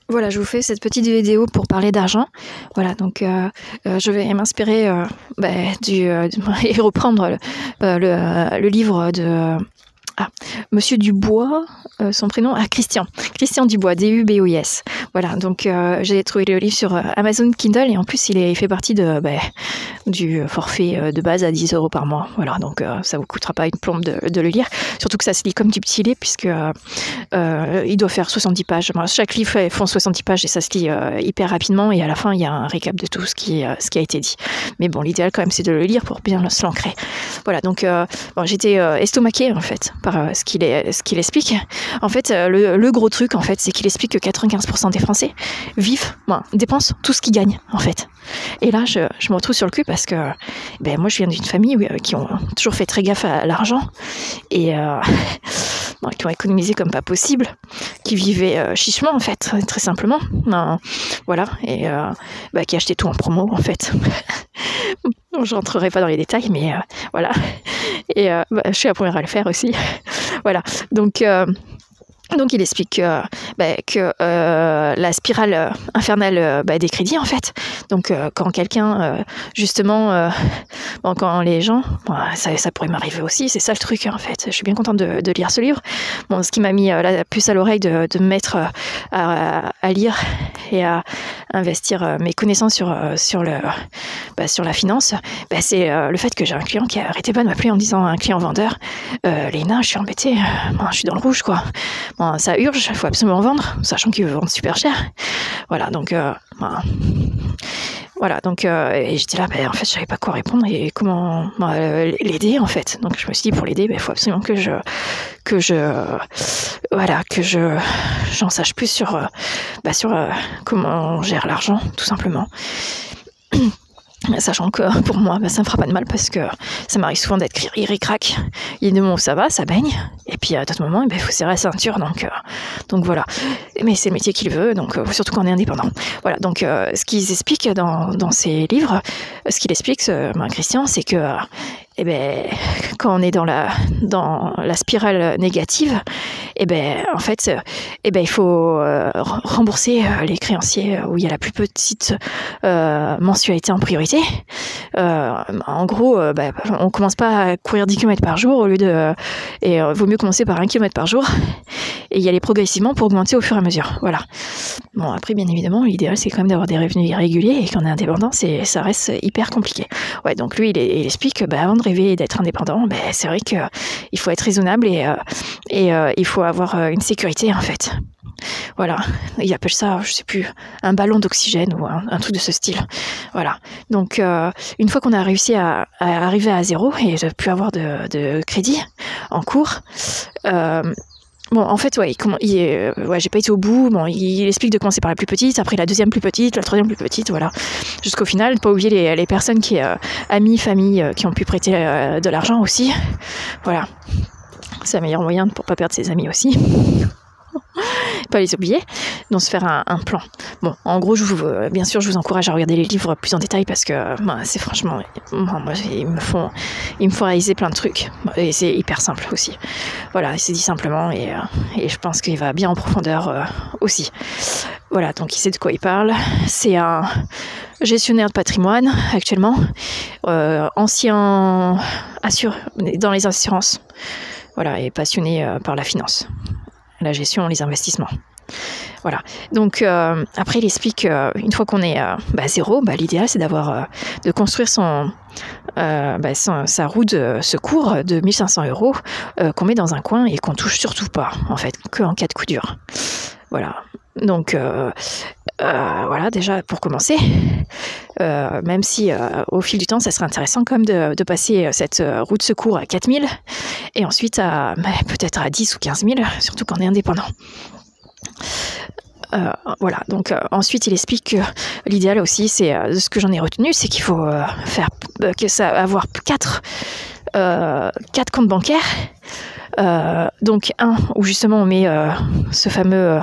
Voilà, je vous fais cette petite vidéo pour parler d'argent. Voilà, donc je vais m'inspirer et reprendre le livre de Monsieur Dubois, son prénom, Christian Dubois, D-U-B-O-I-S. Voilà, donc j'ai trouvé le livre sur Amazon Kindle et en plus il fait partie du forfait de base à 10 € par mois. Voilà, donc ça vous coûtera pas une plombe de le lire. Surtout que ça se lit comme du petit lait puisque il doit faire 70 pages. Chaque livre font 70 pages et ça se lit hyper rapidement et à la fin il y a un récap de tout ce qui a été dit. Mais bon, l'idéal quand même c'est de le lire pour bien se l'ancrer. Voilà, donc j'étais estomaquée en fait par ce qu'il explique. En fait, le gros truc en fait, c'est qu'il explique que 95% des Français dépensent tout ce qu'ils gagnent en fait. Et là, je me retrouve sur le cul parce que moi, je viens d'une famille qui ont toujours fait très gaffe à l'argent et qui ont économisé comme pas possible, qui vivaient chichement en fait, très simplement. Voilà, et qui achetaient tout en promo en fait. Je rentrerai pas dans les détails, mais voilà. Et je suis la première à le faire aussi. Voilà, donc il explique que la spirale infernale des crédits, en fait. Donc, quand quelqu'un, justement, quand les gens... ça pourrait m'arriver aussi, c'est ça le truc, en fait. Je suis bien contente de lire ce livre. Bon, ce qui m'a mis la puce à l'oreille de me mettre à lire et à investir mes connaissances sur la finance, c'est le fait que j'ai un client qui arrêtait pas de m'appeler en me disant, un client vendeur, Léna, je suis embêtée, je suis dans le rouge, quoi. Bon, ça urge, il faut absolument vendre, sachant qu'il veut vendre super cher. Voilà, donc... Voilà, donc et j'étais là, en fait, je savais pas quoi répondre et comment l'aider, en fait. Donc, je me suis dit, pour l'aider, il faut absolument que j'en sache plus sur comment on gère l'argent, tout simplement. Sachant que pour moi, ça me fera pas de mal parce que ça m'arrive souvent d'être ric-rac. Il y a des moments où ça va, ça baigne, et puis à d'autres moments, il faut serrer la ceinture, donc voilà. Mais c'est le métier qu'il veut, donc surtout quand on est indépendant. Voilà, donc ce qu'ils expliquent dans ces livres, ce qu'il explique, Christian, c'est que quand on est dans la spirale négative, en fait, il faut rembourser les créanciers où il y a la plus petite mensualité en priorité. En gros, on commence pas à courir 10 km par jour vaut mieux commencer par 1 km par jour et y aller progressivement pour augmenter au fur et à mesure. Voilà. Bon, après, bien évidemment, l'idéal, c'est quand même d'avoir des revenus irréguliers et quand on est indépendant, ça reste hyper compliqué. Ouais, donc lui, il explique que avant de rêver d'être indépendant, c'est vrai qu'il faut être raisonnable et il faut avoir une sécurité, en fait. Voilà, il appelle ça, je sais plus, un ballon d'oxygène ou un truc de ce style. Voilà, donc une fois qu'on a réussi à arriver à zéro et de plus avoir de crédit en cours, bon, en fait, j'ai pas été au bout. Bon, il explique de commencer par la plus petite, après la deuxième plus petite, la troisième plus petite, voilà. Jusqu'au final, ne pas oublier les personnes amis, famille, qui ont pu prêter de l'argent aussi. Voilà. C'est le meilleur moyen pour pas perdre ses amis aussi. Pas les oublier, donc se faire un plan. Bon, en gros, bien sûr, je vous encourage à regarder les livres plus en détail parce que c'est franchement, ils me font réaliser plein de trucs et c'est hyper simple aussi. Voilà, c'est dit simplement et je pense qu'il va bien en profondeur aussi. Voilà, donc il sait de quoi il parle. C'est un gestionnaire de patrimoine actuellement, ancien dans les assurances. Voilà, et passionné par la finance. La gestion, les investissements. Voilà. Donc après, il explique une fois qu'on est à zéro, l'idéal c'est de construire sa roue de secours de 1 500 € qu'on met dans un coin et qu'on touche surtout pas, en fait, que en cas de coup dur. Voilà. Donc voilà, déjà pour commencer, même si au fil du temps ça serait intéressant quand même de passer cette roue de secours à 4 000 et ensuite peut-être à 10 ou 15 000, surtout quand on est indépendant. Voilà, donc ensuite il explique que l'idéal aussi, c'est ce que j'en ai retenu, c'est qu'il faut avoir 4 comptes bancaires. Donc un où justement on met ce fameux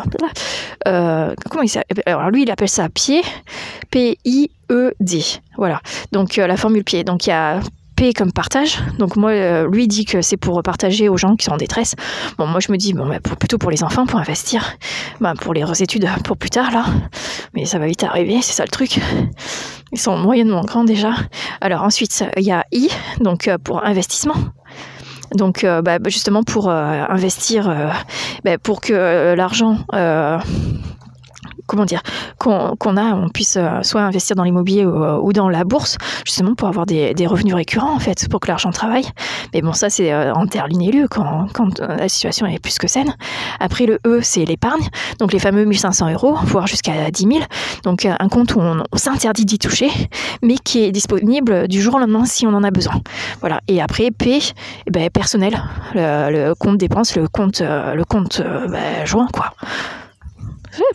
comment il s'appelle, alors lui il appelle ça PIED, voilà, donc la formule PIED, donc il y a P comme partage. Donc moi, lui dit que c'est pour partager aux gens qui sont en détresse. Bon, moi je me dis, bon, bah, plutôt pour les enfants, pour investir, bah, pour les études pour plus tard là. Mais ça va vite arriver, c'est ça le truc. Ils sont moyennement grands déjà. Alors ensuite, il y a I, donc pour investissement. Donc justement pour investir, pour que l'argent on puisse soit investir dans l'immobilier ou dans la bourse, justement pour avoir des revenus récurrents en fait, pour que l'argent travaille. Mais bon, ça c'est en terre lieu quand la situation est plus que saine. Après le E, c'est l'épargne, donc les fameux 1500 €, voire jusqu'à 10 000. Donc un compte où on s'interdit d'y toucher, mais qui est disponible du jour au lendemain si on en a besoin. Voilà. Et après P, personnel, le compte dépenses, le compte joint quoi.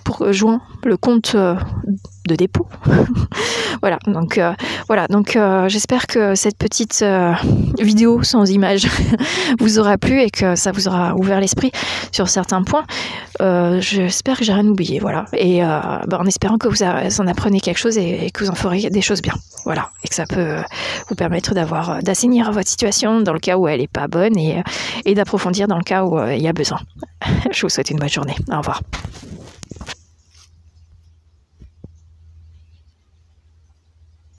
Pour joint, le compte de dépôt. Voilà, donc j'espère que cette petite vidéo sans image vous aura plu et que ça vous aura ouvert l'esprit sur certains points. J'espère que j'ai rien oublié, voilà. Et en espérant que vous en apprenez quelque chose et que vous en ferez des choses bien. Voilà, et que ça peut vous permettre d'assainir votre situation dans le cas où elle n'est pas bonne et d'approfondir dans le cas où il y a besoin. Je vous souhaite une bonne journée. Au revoir.